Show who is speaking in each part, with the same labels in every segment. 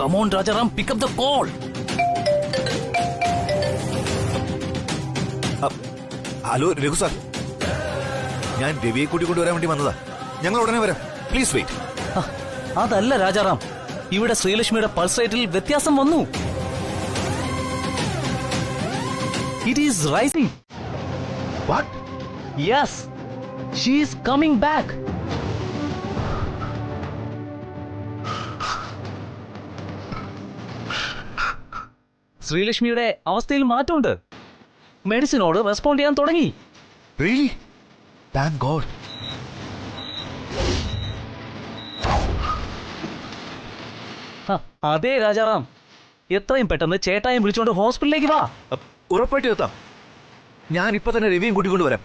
Speaker 1: Come on, Rajaram, pick up the call.
Speaker 2: Hello Raghu sir, ഞാൻ രവിയെ കൂട്ടിക്കൊണ്ടുവരാൻ വേണ്ടി വന്നതാ. ഞങ്ങൾ ഉടനെ വരാം. Please wait.
Speaker 1: അതല്ല രാജാറാം, ഇവിടെ ശ്രീലക്ഷ്മിയുടെ പൾസ് റേറ്റിൽ വ്യത്യാസം വന്നു. It is rising.
Speaker 2: What?
Speaker 1: Yes, she is coming back. ശ്രീലക്ഷ്മിയുടെ അവസ്ഥയിൽ മാറ്റമുണ്ട്. മെഡിസിനോട് റെസ്പോണ്ട് ചെയ്യാൻ തുടങ്ങി.
Speaker 2: Really? Thank God.
Speaker 1: അതെ രാജാറാം, എത്രയും പെട്ടെന്ന് ചേട്ടായും വിളിച്ചുകൊണ്ട് ഹോസ്പിറ്റലിലേക്ക് വാ.
Speaker 2: ഉറപ്പായിട്ടും എത്താം. ഞാൻ ഇപ്പൊ തന്നെ രവിയും കൂട്ടിക്കൊണ്ട് വരാം.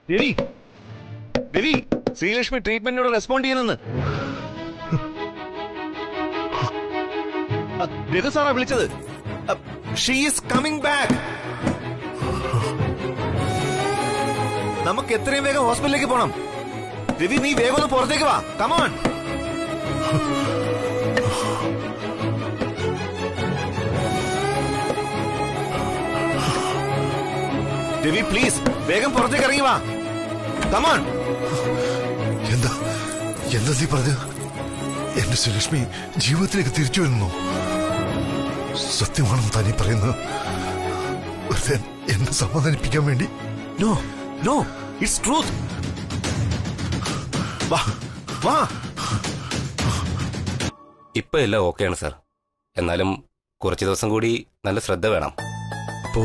Speaker 2: രവി, രവി, ശ്രീലക്ഷ്മി ട്രീറ്റ്മെന്റിനോട് റെസ്പോണ്ട് ചെയ്യുന്നെന്ന് രഘു സാറാ വിളിച്ചത്. She is coming back. നമുക്ക് എത്രയും വേഗം ഹോസ്പിറ്റലിലേക്ക് പോണം. രവി, നീ വേഗം ഒന്ന് പുറത്തേക്ക് വാ. കമോൺ. രവി പ്ലീസ് വേഗം പുറത്തേക്ക് ഇറങ്ങി വാ. കമോൺ.
Speaker 3: എന്താ എന്താ നീ പറഞ്ഞത്? എന്റെ ശ്രീലക്ഷ്മി ജീവിതത്തിലേക്ക് തിരിച്ചു വരുന്നു. സത്യമാണെന്ന് തന്നെ പറയുന്നത്. എന്നെ സമാധാനിപ്പിക്കാൻ വേണ്ടി.
Speaker 2: No no, it's truth. വാ വാ.
Speaker 4: ഇപ്പൊ എല്ലാം ഓക്കെയാണ് സാർ. എന്നാലും കുറച്ചു ദിവസം കൂടി നല്ല ശ്രദ്ധ വേണം.
Speaker 3: അപ്പോ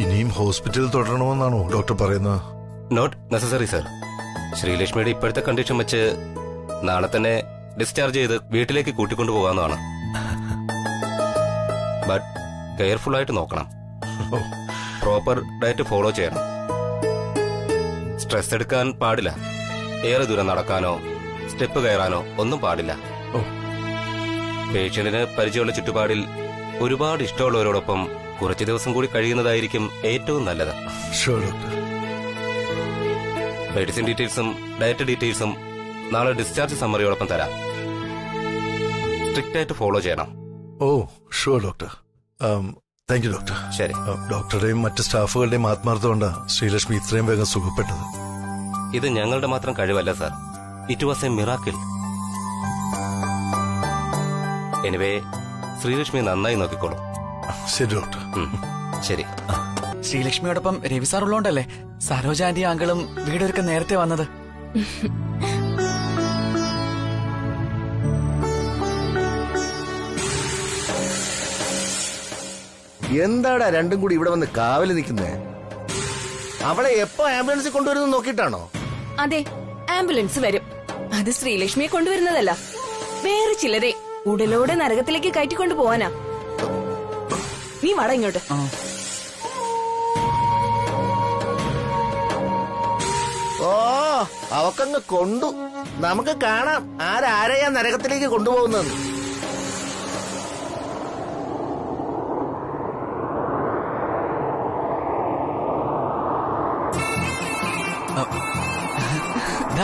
Speaker 3: ഇനിയും ഹോസ്പിറ്റലിൽ തുടരണമെന്നാണോ ഡോക്ടർ പറയുന്നത്?
Speaker 4: Not necessary sir. ശ്രീലക്ഷ്മിയുടെ ഇപ്പോഴത്തെ കണ്ടീഷൻ വെച്ച് നാളെ തന്നെ ഡിസ്ചാർജ് ചെയ്ത് വീട്ടിലേക്ക് കൂട്ടിക്കൊണ്ടു പോകാവുന്നതാണ്. ബട്ട് കെയർഫുൾ ആയിട്ട് നോക്കണം. പ്രോപ്പർ ഡയറ്റ് ഫോളോ ചെയ്യണം. സ്ട്രെസ് എടുക്കാൻ പാടില്ല. ഏറെ ദൂരം നടക്കാനോ സ്റ്റെപ്പ് കയറാനോ ഒന്നും പാടില്ല. പേഷ്യന്റിന് പരിചയമുള്ള ചുറ്റുപാടിൽ ഒരുപാട് ഇഷ്ടമുള്ളവരോടൊപ്പം കുറച്ചു ദിവസം കൂടി കഴിയുന്നതായിരിക്കും ഏറ്റവും നല്ലത്. മെഡിസിൻ ഡീറ്റെയിൽസും ഡയറ്റ് ഡീറ്റെയിൽസും നാളെ ഡിസ്ചാർജ് സമ്മറിയോടൊപ്പം തരാം. സ്ട്രിക്റ്റ് ആയിട്ട് ഫോളോ ചെയ്യണം.
Speaker 3: Oh sure doctor. Thank you doctor.
Speaker 4: ശരി.
Speaker 3: ഡോക്ടറുടെയും മറ്റ് സ്റ്റാഫുകളുടെയും ആത്മാർത്ഥം കൊണ്ടാണ് ശ്രീലക്ഷ്മി ഇത്രയും വേഗം സുഖപ്പെട്ടത്.
Speaker 4: ഇത് ഞങ്ങളുടെ മാത്രം കഴിവല്ല sir. It was a miracle. Anyway, Sreelakshmi നന്നായി നോക്കിക്കോളൂ.
Speaker 3: ശരി ഡോക്ടർ.
Speaker 4: ശരി.
Speaker 5: ശ്രീലക്ഷ്മിയോടൊപ്പം രവി സാർ ഉള്ളോണ്ടല്ലേ സരോജ ആന്റി അങ്കിളും വീടൊരുക്ക നേരത്തെ വന്നത്.
Speaker 6: എന്താടാ രണ്ടും കൂടി ഇവിടെ വന്ന് കാവല് നിൽക്കുന്നേ? അവളെ എപ്പോ ആംബുലൻസിൽ കൊണ്ടുവരുന്നു നോക്കിയിട്ടാണോ?
Speaker 7: അതെ, ആംബുലൻസ് വരും. അത് ശ്രീലക്ഷ്മിയെ കൊണ്ടുവരുന്നതല്ല, വേറെ ചിലരെ ഉടലോടെ നരകത്തിലേക്ക് കയറ്റിക്കൊണ്ടു പോവാനാ. നീ വട ഇങ്ങോട്ട്.
Speaker 6: ഓ, അവക്കങ്ങ് കൊണ്ടു. നമുക്ക് കാണാം ആരാരെയാ നരകത്തിലേക്ക് കൊണ്ടുപോകുന്നത്.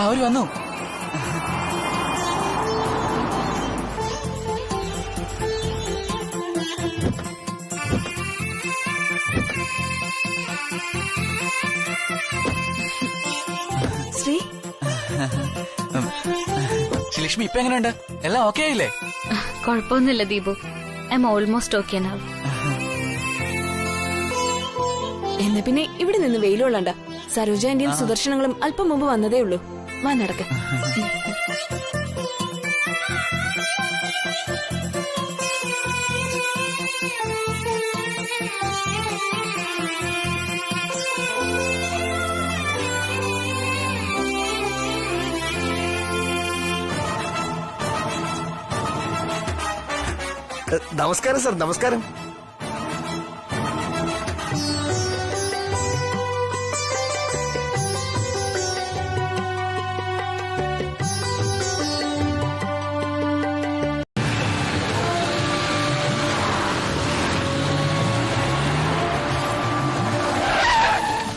Speaker 5: അവര് വന്നു.
Speaker 7: ശ്രീ,
Speaker 5: ശ്രീലക്ഷ്മി ഇപ്പൊ എങ്ങനെയുണ്ട്? എല്ലാം ഓക്കെ ആയില്ലേ?
Speaker 8: കുഴപ്പമൊന്നുമില്ല Deepu. I M almost okay now.
Speaker 7: എന്നാ പിന്നെ ഇവിടെ നിന്ന് വെയിലുള്ളണ്ട. സരോജ ആന്റിയും സുദർശനങ്ങളും അല്പം മുമ്പ് വന്നതേ ഉള്ളൂ. വാ നടക്ക.
Speaker 6: നമസ്കാരം സാർ. നമസ്കാരം.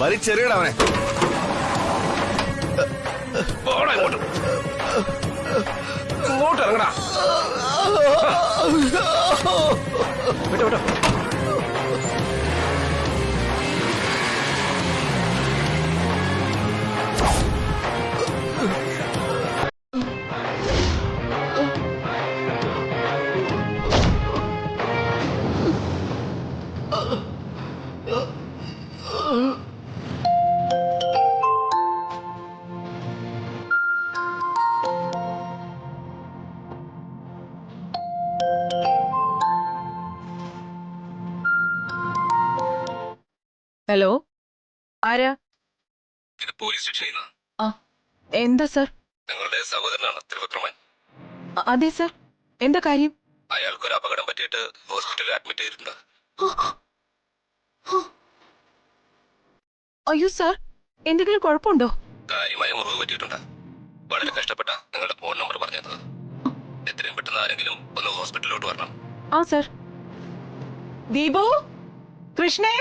Speaker 2: വലിച്ചെറിയടാ അവനെ.
Speaker 4: ഇങ്ങോട്ട് ഇറങ്ങടാ. വിട്ടോ, വിട്ടോ.
Speaker 9: ഹലോ, ആരാ?
Speaker 4: ഇത് പോലീസ് സ്റ്റേഷനിൽ നിന്നാ.
Speaker 9: ആ, എന്താ സർ?
Speaker 4: നിങ്ങളുടെ സഹോദരനാണ് ത്രിവിക്രമൻ.
Speaker 9: അതെ സർ, എന്താ കാര്യം?
Speaker 4: അയാൾക്കൊരു അപകടം പറ്റിയിട്ട് ഹോസ്പിറ്റലിൽ അഡ്മിറ്റ് ചെയ്തിട്ടുണ്ട്.
Speaker 9: അയ്യോ സർ, എന്തെങ്കിലും കുഴപ്പമുണ്ടോ?
Speaker 4: കാര്യമായ മുറിവ് പറ്റിയിട്ടുണ്ട്. വളരെ കഷ്ടപ്പെട്ട നിങ്ങളുടെ ഫോൺ നമ്പർ പറഞ്ഞത്. എത്രയും പെട്ടെന്ന് ആരെങ്കിലും ഒന്ന് ഹോസ്പിറ്റലിലോട്ട് വരണം.
Speaker 9: ആ സർ. ദീപു, കൃഷ്ണേ,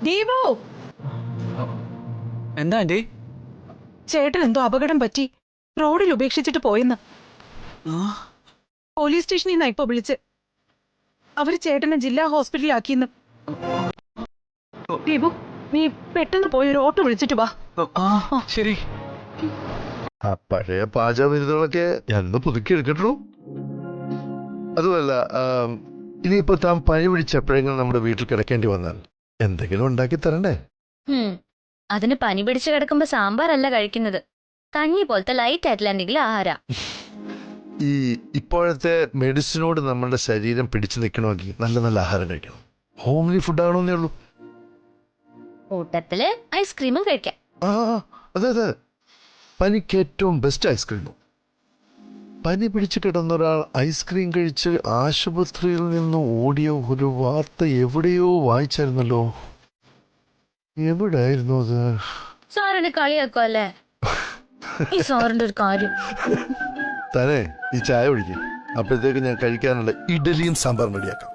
Speaker 9: ദീപു.
Speaker 5: എന്താ ആന്റി?
Speaker 9: ചേട്ടൻ എന്തോ അപകടം പറ്റി, റോഡിൽ ഉപേക്ഷിച്ചിട്ട് പോയെന്ന്. പോലീസ് സ്റ്റേഷനിൽ നിന്നാ ഇപ്പൊ വിളിച്ച്. അവര് ചേട്ടനെ ജില്ലാ ഹോസ്പിറ്റലിലാക്കിന്ന്. ദീപു, നീ പെട്ടെന്ന് പോയി ഒരു ഓട്ടോ വിളിച്ചിട്ട് വാ.
Speaker 5: ആ ശരി.
Speaker 3: ആ പഴയ പാചകവിരുദ്ധങ്ങളൊക്കെ ഞാനൊന്ന് പുതുക്കി എടുക്കട്ടോ. അതുമല്ല, ഇനിയിപ്പോ താൻ പനി പിടിച്ച് എപ്പോഴെങ്കിലും നമ്മുടെ വീട്ടിൽ കിടക്കേണ്ടി വന്നാൽ എന്തെങ്കിലും ഉണ്ടാക്കി തരണ്ടേ?
Speaker 8: അതിന് പനി പിടിച്ച് കിടക്കുമ്പോ സാമ്പാറല്ല കഴിക്കുന്നത്, കഞ്ഞി പോലത്തെ ലൈറ്റ് ആയിട്ടുള്ള എന്തെങ്കിലും ആഹാര.
Speaker 3: ഈ ഇപ്പോഴത്തെ മെഡിസിനോട് നമ്മുടെ ശരീരം പിടിച്ചു നിൽക്കണമെങ്കിൽ നല്ല നല്ല ആഹാരം കഴിക്കണം. ഹോംലി ഫുഡ് ആകണമെന്നേ ഉള്ളൂ.
Speaker 8: കൂട്ടത്തില് ഐസ്ക്രീമും കഴിക്കാം.
Speaker 3: ആ അതെ അതെ, പനിക്ക് ഏറ്റവും ബെസ്റ്റ് ഐസ്ക്രീമും. പനി പിടിച്ച് കിടന്നൊരാൾ ഐസ്ക്രീം കഴിച്ച് ആശുപത്രിയിൽ നിന്ന് ഓടിയ ഒരു വാർത്ത എവിടെയോ വായിച്ചായിരുന്നല്ലോ. എവിടെയായിരുന്നു അത്?
Speaker 8: സാറിന് കളിയാക്കും അല്ലേ? ഈ സാറിന്റെ ഒരു കാര്യം.
Speaker 3: തന്നെ ഈ ചായ കുടിക്കും, അപ്പോഴത്തേക്ക് ഞാൻ കഴിക്കാനുള്ള ഇഡലിയും സാമ്പാറും റെഡിയാക്കാം.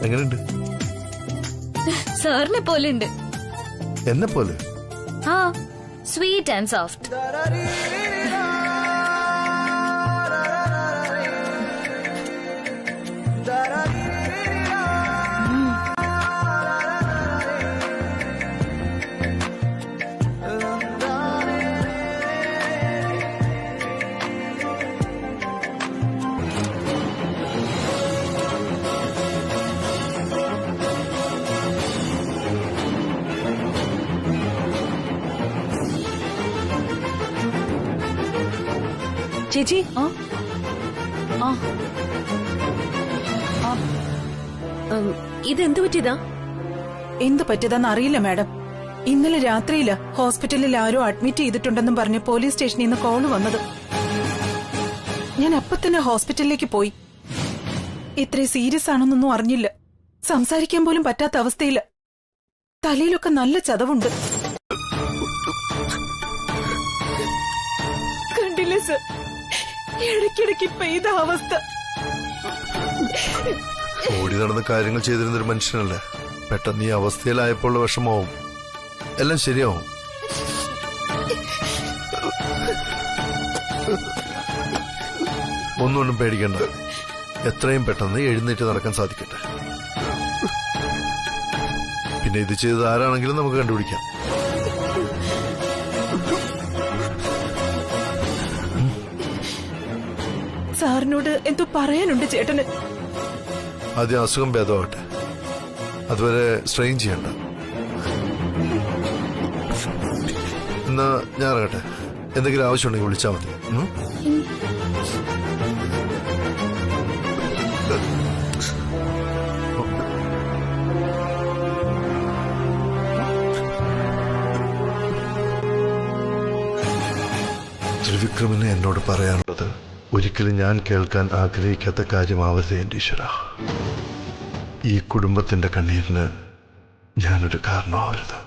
Speaker 3: എങ്ങനെയുണ്ട്?
Speaker 8: സാറിനെ പോലെ ഉണ്ട്.
Speaker 3: എന്നെ പോലെ?
Speaker 8: ആ, സ്വീറ്റ് ആൻഡ് സോഫ്റ്റ്.
Speaker 9: ചേച്ചി,
Speaker 7: ഇതെന്ത് പറ്റിയതാ?
Speaker 9: എന്ത് പറ്റിയതാന്ന് അറിയില്ല മാഡം. ഇന്നലെ രാത്രിയില് ഹോസ്പിറ്റലിൽ ആരോ അഡ്മിറ്റ് ചെയ്തിട്ടുണ്ടെന്നും പറഞ്ഞ് പോലീസ് സ്റ്റേഷനിൽ നിന്ന് കോള് വന്നത്. ഞാൻ അപ്പൊ തന്നെ ഹോസ്പിറ്റലിലേക്ക് പോയി. ഇത്രയും സീരിയസ് ആണെന്നൊന്നും അറിഞ്ഞില്ല. സംസാരിക്കാൻ പോലും പറ്റാത്ത അവസ്ഥയില്. തലയിലൊക്കെ നല്ല ചതവുണ്ട്. കണ്ടില്ലേ സർ, ഇടയ്ക്കിടയ്ക്ക് ഇപ്പൊ ഇതാ അവസ്ഥ.
Speaker 3: ഓടി നടന്ന് കാര്യങ്ങൾ ചെയ്തിരുന്നൊരു മനുഷ്യനല്ലേ, പെട്ടെന്ന് ഈ അവസ്ഥയിലായപ്പോൾ വിഷമാവും. എല്ലാം ശരിയാവും. ഒന്നുകൊണ്ടും പേടിക്കണ്ട, എത്രയും പെട്ടെന്ന് എഴുന്നേറ്റ് നടക്കാൻ സാധിക്കട്ടെ. പിന്നെ ഇത് ചെയ്തത് ആരാണെങ്കിലും നമുക്ക് കണ്ടുപിടിക്കാം.
Speaker 9: സാറിനോട് എന്തോ പറയാനുണ്ട് ചേട്ടന്.
Speaker 3: ആദ്യം അസുഖം ഭേദമാവട്ടെ, അതുവരെ സ്ട്രെയിൻ ചെയ്യണ്ട. എന്നാ ഞാൻ ഇറങ്ങട്ടെ. എന്തെങ്കിലും ആവശ്യമുണ്ടെങ്കിൽ വിളിച്ചാൽ മതി. ത്രിവിക്രമന് എന്നോട് പറയാനുള്ളത് ഒരിക്കലും ഞാൻ കേൾക്കാൻ ആഗ്രഹിക്കാത്ത കാര്യമാവരുത് എൻ്റെ ഈശ്വര. ഈ കുടുംബത്തിന്റെ കണ്ണീരിന് ഞാനൊരു കാരണമാവരുത്.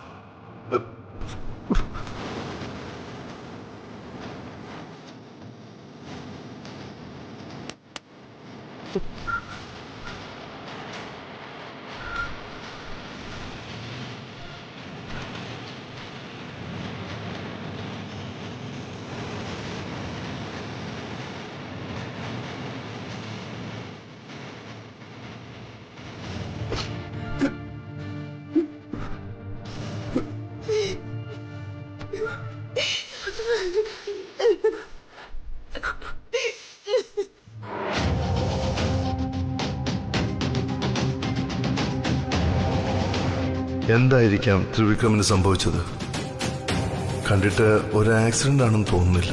Speaker 3: എന്തായിരിക്കാം ത്രിവിക്രമിന് സംഭവിച്ചത്? കണ്ടിട്ട് ഒരു ആക്സിഡന്റ് ആണെന്ന് തോന്നുന്നില്ല.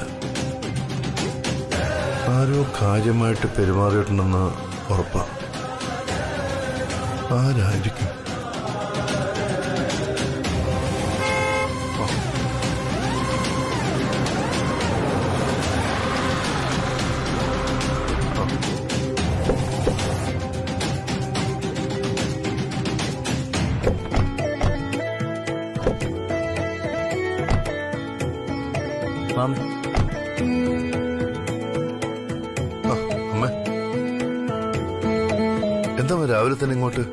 Speaker 3: ആരോ കാര്യമായിട്ട് പെരുമാറിയിട്ടുണ്ടെന്ന് ഉറപ്പാ. ആരായിരിക്കും?
Speaker 1: മാമി,
Speaker 3: അമ്മ എന്താ രാവിലെ തന്നെ ഇങ്ങോട്ട്?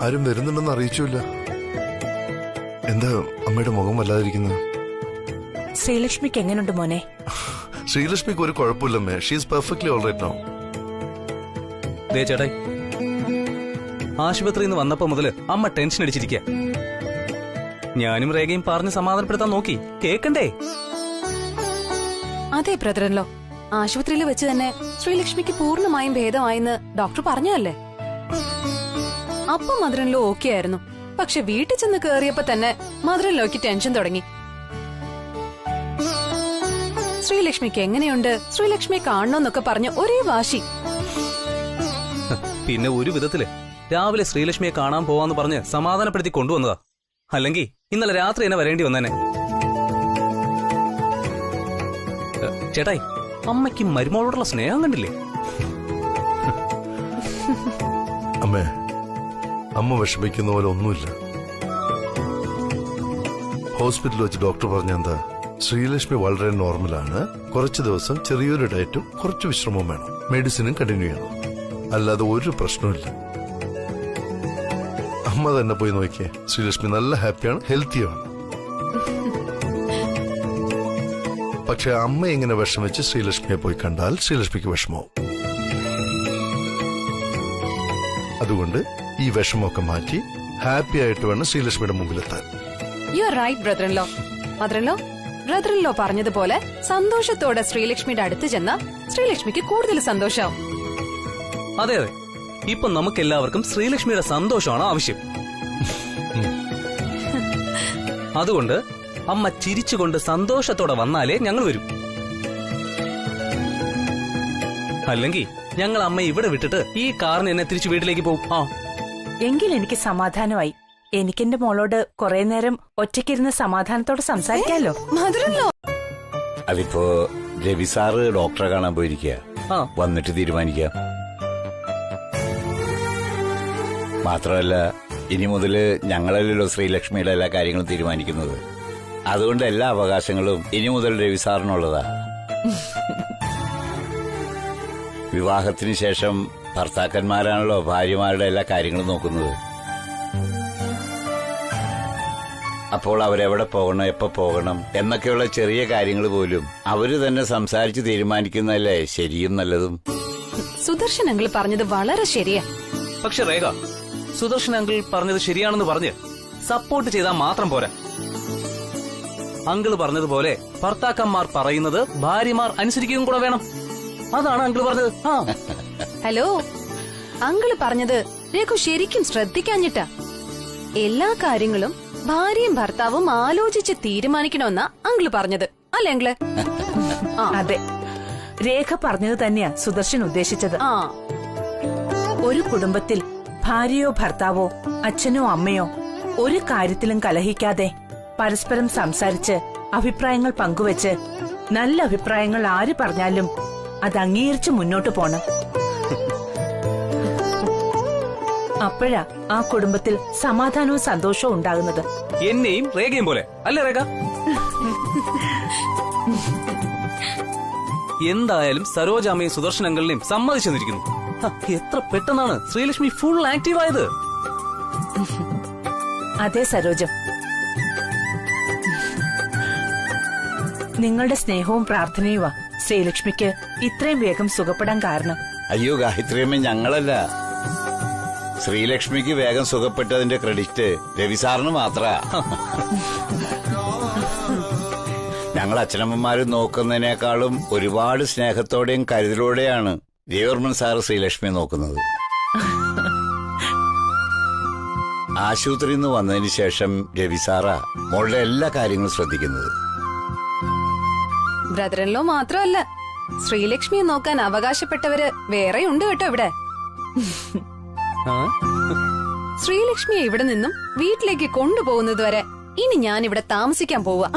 Speaker 3: ആരും വരുന്നുണ്ടെന്ന് അറിയിച്ചില്ല. എന്താ അമ്മയുടെ മുഖം വല്ലാതിരിക്കുന്നത്?
Speaker 9: ശ്രീലക്ഷ്മിക്ക് എങ്ങനെയുണ്ട് മോനെ?
Speaker 3: ശ്രീലക്ഷ്മിക്ക് ഒരു കുഴപ്പമില്ലമ്മേ. She's perfectly all right now.
Speaker 1: ദേ ചേട്ടായി, ആശുപത്രിയിൽ നിന്ന് വന്നപ്പോ മുതല് അമ്മ ടെൻഷൻ അടിച്ചിരിക്കുക. ഞാനും രേഖയും പറഞ്ഞ് സമാധാനപ്പെടുത്താൻ നോക്കി, കേക്കണ്ടേ?
Speaker 7: അതെ ബ്രദറല്ലോ, ആശുപത്രിയിൽ വെച്ച് തന്നെ ശ്രീലക്ഷ്മിക്ക് പൂർണ്ണമായും ഭേദമായെന്ന് ഡോക്ടർ പറഞ്ഞല്ലേ. അപ്പം മദറിൻലോ ഓക്കെ ആയിരുന്നു. പക്ഷെ വീട്ടിൽ ചെന്ന് കേറിയപ്പോ തന്നെ മദറിൻലോയ്ക്ക് ടെൻഷൻ തുടങ്ങി. ശ്രീലക്ഷ്മിക്ക് എങ്ങനെയുണ്ട്, ശ്രീലക്ഷ്മിയെ കാണണമെന്നൊക്കെ പറഞ്ഞ് ഒരേ വാശി.
Speaker 1: പിന്നെ ഒരു വിധത്തില് രാവിലെ ശ്രീലക്ഷ്മിയെ കാണാൻ പോവാന്ന് പറഞ്ഞ് സമാധാനപ്പെടുത്തി കൊണ്ടുവന്നതാ. അല്ലെങ്കിൽ ഇന്നലെ രാത്രി എന്നെ വരേണ്ടി വന്നേനെ. ചേട്ടായി, അമ്മയ്ക്ക് മരുമോളോടുള്ള സ്നേഹം കണ്ടില്ലേ?
Speaker 3: അമ്മേ, അമ്മ വിഷമിക്കുന്ന പോലെ ഒന്നുമില്ല. ഹോസ്പിറ്റലിൽ വെച്ച് ഡോക്ടർ പറഞ്ഞെന്താ, ശ്രീലക്ഷ്മി വളരെ നോർമലാണ്. കുറച്ച് ദിവസം ചെറിയൊരു ഡയറ്റും കുറച്ച് വിശ്രമവും വേണം. മെഡിസിനും കണ്ടിന്യൂ ചെയ്യണം. അല്ലാതെ ഒരു പ്രശ്നമില്ല. അമ്മ തന്നെ പോയി നോക്കിയേ. ശ്രീലക്ഷ്മി നല്ല ഹാപ്പിയാണ്, ഹെൽത്തിയാണ്. പക്ഷെ അമ്മ ഇങ്ങനെ വിഷമിച്ച് ശ്രീലക്ഷ്മിയെ പോയി കണ്ടാൽ ശ്രീലക്ഷ്മിക്ക് വിഷമവും. അതുകൊണ്ട് ഈ വിഷമമൊക്കെ മാറ്റി ഹാപ്പി ആയിട്ട് വേണം ശ്രീലക്ഷ്മിയുടെ മുമ്പിലെത്താൻ.
Speaker 7: You are right brother in law. Brother in law പറഞ്ഞതുപോലെ സന്തോഷത്തോടെ ശ്രീലക്ഷ്മിയുടെ അടുത്ത് ചെന്ന ശ്രീലക്ഷ്മിക്ക് കൂടുതൽ സന്തോഷാവും.
Speaker 1: അതെ അതെ, ഇപ്പൊ നമുക്കെല്ലാവർക്കും ശ്രീലക്ഷ്മിയുടെ സന്തോഷമാണ് ആവശ്യം. അതുകൊണ്ട് അമ്മ ചിരിച്ചുകൊണ്ട് സന്തോഷത്തോടെ വന്നാലേ ഞങ്ങൾ വരും. അല്ലെങ്കിൽ ഞങ്ങൾ അമ്മ ഇവിടെ വിട്ടിട്ട് ഈ കാറിന് എന്നെ തിരിച്ചു വീട്ടിലേക്ക് പോകും.
Speaker 9: എങ്കിൽ എനിക്ക് സമാധാനമായി. എനിക്കെന്റെ മോളോട് കുറെ നേരം ഒറ്റയ്ക്കിരുന്ന് സമാധാനത്തോടെ സംസാരിക്കാലോ.
Speaker 7: മദറിൻലോ,
Speaker 10: അതിപ്പോ രവി സാറ് ഡോക്ടറെ കാണാൻ പോയിരിക്കുക. വന്നിട്ട് തീരുമാനിക്കാം. മാത്രമല്ല, ഇനി മുതല് ഞങ്ങളല്ലല്ലോ ശ്രീലക്ഷ്മിയുടെ എല്ലാ കാര്യങ്ങളും തീരുമാനിക്കുന്നത്. അതുകൊണ്ട് എല്ലാ അവകാശങ്ങളും ഇനി മുതൽ രവി സാറിനുള്ളതാ. വിവാഹത്തിന് ശേഷം ഭർത്താക്കന്മാരാണല്ലോ ഭാര്യമാരുടെ എല്ലാ കാര്യങ്ങളും നോക്കുന്നത്. അപ്പോൾ അവരെവിടെ പോകണം, എപ്പോ പോകണം എന്നൊക്കെയുള്ള ചെറിയ കാര്യങ്ങൾ പോലും അവര് തന്നെ സംസാരിച്ച് തീരുമാനിക്കുന്നതല്ലേ ശരിയും നല്ലതും.
Speaker 7: സുദർശൻ അങ്കിൾ പറഞ്ഞത് വളരെ ശരിയാ.
Speaker 1: പക്ഷെ രേഖ, സുദർശൻ അങ്കിൾ പറഞ്ഞത് ശരിയാണെന്ന് പറഞ്ഞ് സപ്പോർട്ട് ചെയ്താൽ മാത്രം പോരാ. അങ്കിള് പറഞ്ഞതുപോലെ ഭർത്താക്കന്മാർ പറയുന്നത് ഭാര്യമാർ അനുസരിക്കുകയും കൂടെ വേണം. അതാണ് അങ്കിള് പറഞ്ഞത്.
Speaker 7: ഹലോ, അങ്കിള് പറഞ്ഞത് രഘു ശരിക്കും ശ്രദ്ധിക്കാഞ്ഞിട്ടാ. എല്ലാ കാര്യങ്ങളും ഭാര്യയും ഭർത്താവും ആലോചിച്ച് തീരുമാനിക്കണമെന്നാ അങ്കിള് പറഞ്ഞത്. അല്ലേ അങ്കിള്?
Speaker 11: അതെ, രേഖ പറഞ്ഞത് തന്നെയാ സുദർശൻ ഉദ്ദേശിച്ചത്. ഒരു കുടുംബത്തിൽ ഭാര്യയോ ഭർത്താവോ അച്ഛനോ അമ്മയോ ഒരു കാര്യത്തിലും കലഹിക്കാതെ പരസ്പരം സംസാരിച്ച് അഭിപ്രായങ്ങൾ പങ്കുവെച്ച് നല്ല അഭിപ്രായങ്ങൾ ആര് പറഞ്ഞാലും അത് അംഗീകരിച്ച് മുന്നോട്ട് പോണം. അപ്പോഴാ ആ കുടുംബത്തിൽ സമാധാനവും സന്തോഷവും ഉണ്ടാകുന്നത്.
Speaker 1: എന്നെയും രേഖയും പോലെ അല്ലേ രേഖ? എന്തായാലും സരോജാമ്മയും സുദർശൻ അങ്കിളിനെയും സമ്മതിച്ചെന്നിരിക്കുന്നു. എത്ര പെട്ടെന്നാണ് ശ്രീലക്ഷ്മി ഫുൾ ആക്റ്റീവ് ആയത്.
Speaker 11: അതെ സരോജം, നിങ്ങളുടെ സ്നേഹവും പ്രാർത്ഥനയുമാ ശ്രീലക്ഷ്മിക്ക് ഇത്രയും വേഗം സുഖപ്പെടാൻ കാരണം.
Speaker 10: അയ്യോ ഗായത്രിയമ്മ, ഞങ്ങളല്ല. ശ്രീലക്ഷ്മിക്ക് വേഗം സുഖപ്പെട്ടതിന്റെ ക്രെഡിറ്റ് രവിസാറിന് മാത്ര. ഞങ്ങൾ അച്ഛനമ്മമാര് നോക്കുന്നതിനേക്കാളും ഒരുപാട് സ്നേഹത്തോടെയും കരുതലോടെയാണ് രവിവർമ്മൻ സാറ് ശ്രീലക്ഷ്മിയെ നോക്കുന്നത്. ആശുപത്രിയിൽ നിന്ന് വന്നതിന് ശേഷം രവിസാറാ മോളുടെ എല്ലാ കാര്യങ്ങളും ശ്രദ്ധിക്കുന്നത്.
Speaker 7: ബ്രദറിൻലോ മാത്രമല്ല, ശ്രീലക്ഷ്മിയെ നോക്കാൻ അവകാശപ്പെട്ടവര് വേറെയുണ്ട് കേട്ടോ ഇവിടെ. ശ്രീലക്ഷ്മിയെ ഇവിടെ നിന്നും വീട്ടിലേക്ക് കൊണ്ടുപോകുന്നത് വരെ ഇനി ഞാൻ ഇവിടെ താമസിക്കാൻ പോവാ.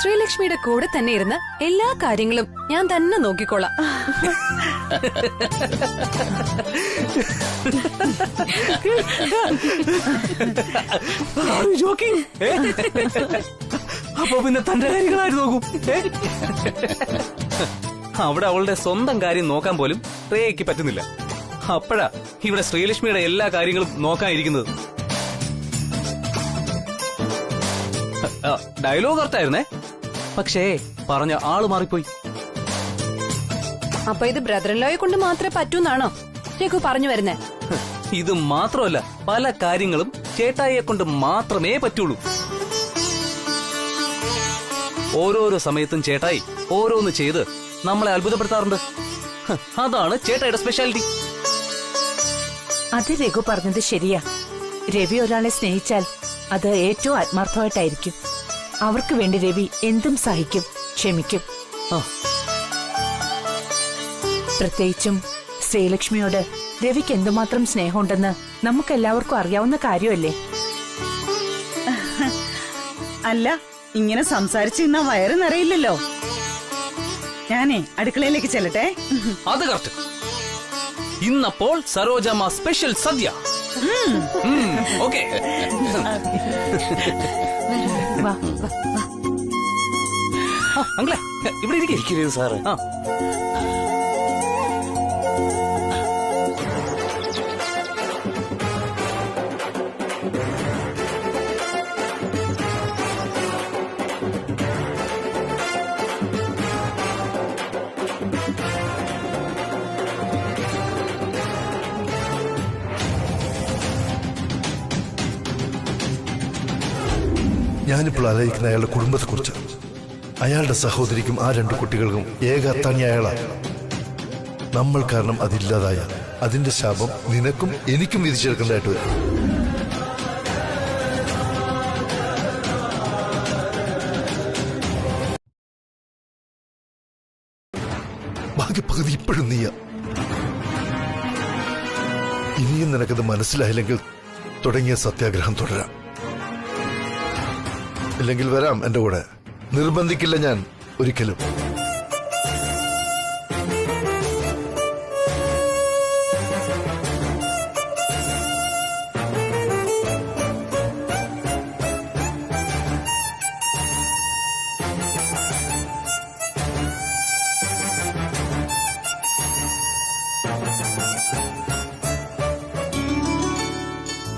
Speaker 7: ശ്രീലക്ഷ്മിയുടെ കൂടെ തന്നെ ഇരുന്ന് എല്ലാ കാര്യങ്ങളും ഞാൻ തന്നെ നോക്കിക്കോളാം.
Speaker 1: അപ്പൊ പിന്നെ തന്റെ കാര്യങ്ങളാര് നോക്കും? അവിടെ അവളുടെ സ്വന്തം കാര്യം നോക്കാൻ പോലും റേയ്ക്ക് പറ്റുന്നില്ല. അപ്പോഴാ ഇവിടെ ശ്രീലക്ഷ്മിയുടെ എല്ലാ കാര്യങ്ങളും നോക്കാനിരിക്കുന്നത്. ഡയലോഗ് കറക്റ്റായിരുന്നേ, പക്ഷേ പറഞ്ഞ ആള് മാറിപ്പോയി.
Speaker 7: അപ്പൊ ഇത് ബ്രദറിൻലോയെ കൊണ്ട് മാത്രമേ പറ്റൂന്നാണോ രഘു പറഞ്ഞു വരുന്നേ?
Speaker 1: ഇത് മാത്രമല്ല, പല കാര്യങ്ങളും ചേട്ടായിയെ കൊണ്ട് മാത്രമേ പറ്റുള്ളൂ. ഓരോരോ സമയത്തും ചേട്ടായി ഓരോന്ന് ചെയ്ത് നമ്മളെ അത്ഭുതപ്പെടുത്താറുണ്ട്. അതാണ് ചേട്ടായിയുടെ സ്പെഷ്യാലിറ്റി.
Speaker 11: അത് രഘു പറഞ്ഞത് ശരിയാ. രവി ഒരാളെ സ്നേഹിച്ചാൽ അത് ഏറ്റവും ആത്മാർത്ഥമായിട്ടായിരിക്കും. അവർക്ക് വേണ്ടി രവി എന്തും സഹിക്കും, ക്ഷമിക്കും. പ്രത്യേകിച്ചും ശ്രീലക്ഷ്മിയോട് രവിക്ക് എന്തുമാത്രം സ്നേഹമുണ്ടെന്ന് നമുക്കെല്ലാവർക്കും അറിയാവുന്ന കാര്യമല്ലേ?
Speaker 12: അല്ല, ഇങ്ങനെ സംസാരിച്ച് ഇന്ന വയറ് നിറയില്ലല്ലോ. ഞാനേ അടുക്കളയിലേക്ക് ചെല്ലട്ടെ.
Speaker 1: അത് കറക്റ്റ്. ഇന്നപ്പോൾ സരോജമ്മ സ്പെഷ്യൽ സദ്യ. ഓക്കെ, അങ്ങളെ ഇവിടെ ഇരിക്കരുത് സാറ്.
Speaker 3: ഞാനിപ്പോൾ ആലോചിക്കുന്ന അയാളുടെ കുടുംബത്തെക്കുറിച്ച്. അയാളുടെ സഹോദരിക്കും ആ 2 കുട്ടികൾക്കും ഏക അത്താണി അയാളാണ്. നമ്മൾ കാരണം അതില്ലാതായ അതിന്റെ ശാപം നിനക്കും എനിക്കും വിധിച്ചെടുക്കേണ്ടതായിട്ട് വരും. ബാക്കി പകുതി ഇപ്പോഴും നീയ. ഇനിയും നിനക്കത് മനസ്സിലായില്ലെങ്കിൽ തുടങ്ങിയ സത്യാഗ്രഹം തുടരാം. ഇല്ലെങ്കിൽ വരാം എന്റെ കൂടെ. നിർബന്ധിക്കില്ല ഞാൻ ഒരിക്കലും.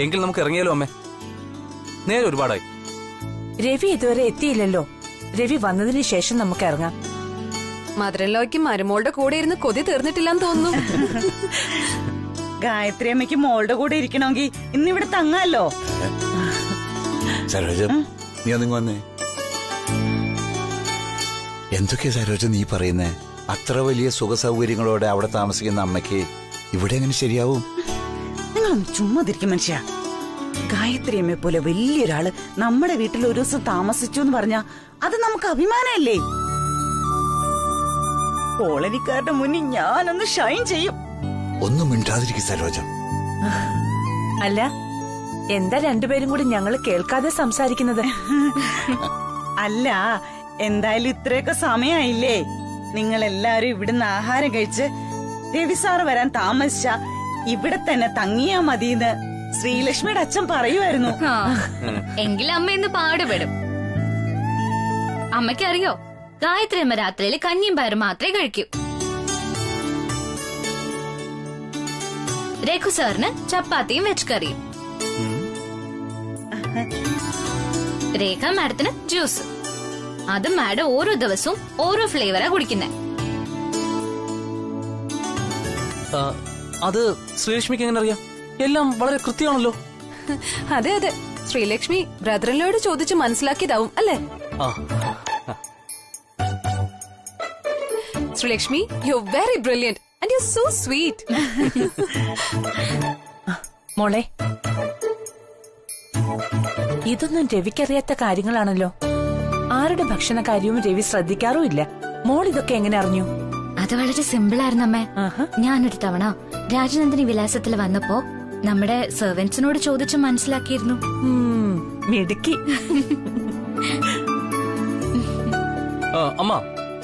Speaker 1: എങ്കിൽ നമുക്ക് ഇറങ്ങിയാലോ അമ്മേ? നേരെ ഒരുപാടായി.
Speaker 11: രവി ഇതുവരെ എത്തിയില്ലല്ലോ. രവി വന്നതിന് ശേഷം നമുക്ക് ഇറങ്ങാം.
Speaker 7: മദറിൻലോയ്ക്ക് മരുമോളുടെ കൂടെ ഇരുന്ന് കൊതി തീർന്നിട്ടില്ലെന്ന് തോന്നുന്നു.
Speaker 12: ഗായത്രി അമ്മയ്ക്ക് മോളുടെ കൂടെ ഇരിക്കണമെങ്കിൽ ഇന്നിവിടെ തങ്ങാലോ.
Speaker 10: സരോജ, നീ ഒന്നിങ്ങ് വന്നേ. എന്തൊക്കെയാ സരോജ നീ പറയുന്നേ? അത്ര വലിയ സുഖ സൗകര്യങ്ങളോടെ അവിടെ താമസിക്കുന്ന അമ്മയ്ക്ക് ഇവിടെ എങ്ങനെ ശരിയാവും?
Speaker 12: നിങ്ങളൊന്ന് ചുമ്മാതിരിക്കും മനുഷ്യ. ഗായത്രി അമ്മയെ പോലെ വലിയൊരാള് നമ്മുടെ വീട്ടിൽ ഒരു ദിവസം താമസിച്ചു എന്ന് പറഞ്ഞാ അത് നമുക്ക് അഭിമാനമല്ലേ? കോളനിക്കാരുടെ മുന്നിൽ ഞാനൊന്ന് ഷൈൻ ചെയ്യും.
Speaker 10: ഒന്നും മിണ്ടാതിരിക്കും സരോജ.
Speaker 11: അല്ല, എന്താ രണ്ടുപേരും കൂടി ഞങ്ങൾ കേൾക്കാതെ സംസാരിക്കുന്നത്?
Speaker 12: അല്ല, എന്തായാലും ഇത്രയൊക്കെ സമയമായില്ലേ? നിങ്ങൾ എല്ലാരും ഇവിടുന്ന് ആഹാരം കഴിച്ച് രവി സാറ് വരാൻ താമസിച്ച ഇവിടെ തന്നെ തങ്ങിയാ മതിയെന്ന് ശ്രീലക്ഷ്മിയുടെ അച്ഛൻ പറയുമായിരുന്നു.
Speaker 8: എങ്കിലും അമ്മ ഇന്ന് പാടുപെടും. അമ്മയ്ക്കറിയോ, ഗായത്രി അമ്മ രാത്രിയിൽ കഞ്ഞിയും പയറും മാത്രമേ കഴിക്കൂ. രഘു സാറിന് ചപ്പാത്തിയും വെച്ച് കറിയും. രേഖ മാഡത്തിന് ജ്യൂസ്. അത് മാഡം ഓരോ ദിവസവും ഓരോ ഫ്ലേവറാ കുടിക്കുന്നേ.
Speaker 1: അത് ശ്രീലക്ഷ്മിക്ക് എങ്ങനെ അറിയാം? എല്ലാം വളരെ കൃത്യമാണല്ലോ.
Speaker 7: അതെ അതെ, ശ്രീലക്ഷ്മി ബ്രദറിനോട് ചോദിച്ച് മനസ്സിലാക്കിയതാവും അല്ലേ? Sreelakshmi, you are very brilliant and you are so sweet.
Speaker 11: മോളെ, ഇതൊന്നും രവിക്കറിയാത്ത കാര്യങ്ങളാണല്ലോ. ആരുടെ ഭക്ഷണ കാര്യവും രവി ശ്രദ്ധിക്കാറുമില്ല. മോൾ ഇതൊക്കെ എങ്ങനെ അറിഞ്ഞു?
Speaker 8: അത് വളരെ സിമ്പിൾ ആയിരുന്നു അമ്മേ. ഞാനൊരു തവണ രാജനന്ദിനി വിലാസത്തിൽ വന്നപ്പോ നമ്മുടെ സെർവന്റ്സിനോട് ചോദിച്ച് മനസ്സിലാക്കിയിരുന്നു.
Speaker 11: മിടുക്കി.
Speaker 1: അമ്മ,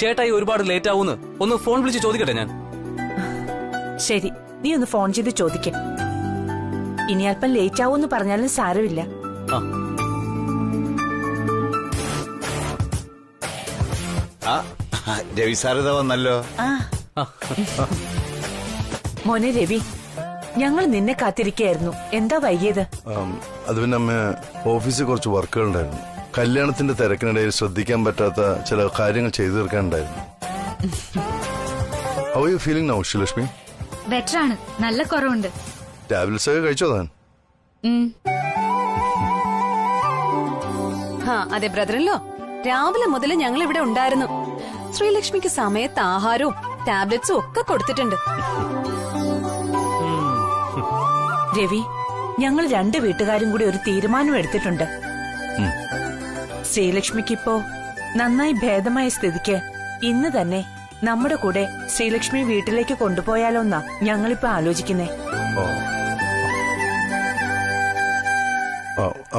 Speaker 1: ചേട്ടായി ഒരുപാട് ലേറ്റ് ആവൂന്ന് ഒന്ന് ഫോൺ വിളിച്ച് ചോദിക്കട്ടെ ഞാൻ?
Speaker 11: ശരി, നീ ഒന്ന് ഫോൺ ചെയ്ത് ചോദിക്ക. ഇനി അല്പം ലേറ്റ് ആവൂന്ന് പറഞ്ഞാലും സാരമില്ല.
Speaker 10: രവി സാറിത വന്നല്ലോ.
Speaker 11: മോനെ രവി, ഞങ്ങൾ നിന്നെ കാത്തിരിക്കായിരുന്നു. എന്താ വൈകിയത്?
Speaker 3: അത് പിന്നെ അമ്മ, ഓഫീസിൽ കുറച്ച് വർക്കുകൾ ഉണ്ടായിരുന്നു. കല്യാണത്തിന്റെ തിരക്കിനിടയിൽ ശ്രദ്ധിക്കാൻ പറ്റാത്ത ചില കാര്യങ്ങൾ ചെയ്തു തീർക്കാനുണ്ടായിരുന്നു. How are you feeling now Sreelakshmi?
Speaker 8: Better ആണ്, നല്ല കുറവുണ്ട്.
Speaker 3: ടാബ്ലറ്റ്സ് ഒക്കെ കഴിച്ചോ താൻ?
Speaker 7: അതെ ബ്രദറിലോ, രാവിലെ മുതൽ ഞങ്ങൾ ഇവിടെ ഉണ്ടായിരുന്നു. ശ്രീലക്ഷ്മിക്ക് സമയത്ത് ആഹാരവും ടാബ്ലറ്റ്സും ഒക്കെ കൊടുത്തിട്ടുണ്ട്.
Speaker 11: രവി, ഞങ്ങൾ രണ്ട് വീട്ടുകാരും കൂടി ഒരു തീരുമാനം എടുത്തിട്ടുണ്ട്. ശ്രീലക്ഷ്മിക്കിപ്പോ നന്നായി ഭേദമായ സ്ഥിതിക്ക് ഇന്ന് തന്നെ നമ്മുടെ കൂടെ ശ്രീലക്ഷ്മി വീട്ടിലേക്ക് കൊണ്ടുപോയാലോന്നാ ഞങ്ങളിപ്പോ ആലോചിക്കുന്നേ.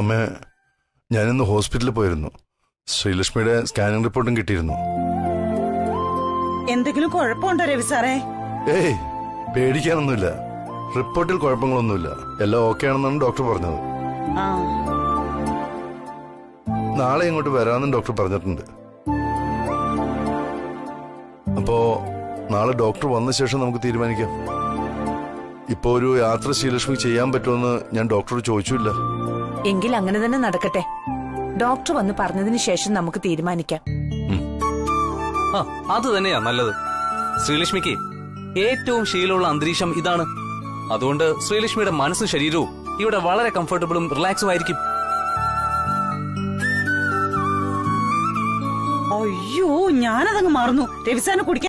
Speaker 3: അമ്മേ, ഞാനിന്ന് ഹോസ്പിറ്റലിൽ പോയിരുന്നു. ശ്രീലക്ഷ്മിയുടെ സ്കാനിംഗ് റിപ്പോർട്ടും കിട്ടിയിരുന്നു.
Speaker 12: എന്തെങ്കിലും കുഴപ്പമുണ്ടോ രവി സാറേ?
Speaker 3: ഏയ്, പേടിക്കാനൊന്നുമില്ല. റിപ്പോർട്ടിൽ കുഴപ്പങ്ങളൊന്നുമില്ല. എല്ലാം ഓക്കെ ആണെന്നാണ് ഡോക്ടർ പറഞ്ഞത്. നാളെ ഇങ്ങോട്ട് വരാമെന്നും ഡോക്ടർ പറഞ്ഞിട്ടുണ്ട്. അപ്പോ നാളെ ഡോക്ടർ വന്ന ശേഷം നമുക്ക് തീരുമാനിക്കാം. ഇപ്പോ ഒരു യാത്ര ശ്രീലക്ഷ്മി ചെയ്യാൻ പറ്റുമെന്ന് ഞാൻ ഡോക്ടറോട് ചോദിച്ചില്ല.
Speaker 11: എങ്കിൽ അങ്ങനെ തന്നെ നടക്കട്ടെ. ഡോക്ടർ വന്ന് പറഞ്ഞതിന് ശേഷം നമുക്ക് തീരുമാനിക്കാം.
Speaker 1: അത് തന്നെയാ നല്ലത്. ശ്രീലക്ഷ്മിക്ക് ഏറ്റവും ശീലമുള്ള അന്തരീക്ഷം ഇതാണ്. അതുകൊണ്ട് ശ്രീലക്ഷ്മിയുടെ മനസ്സും ശരീരവും ഇവിടെ വളരെ കംഫർട്ടബിളും റിലാക്സും ആയിരിക്കും.
Speaker 12: അയ്യോ, ഞാനതങ്ങ് മറന്നു. രവിസാറിന് കുടിക്കാൻ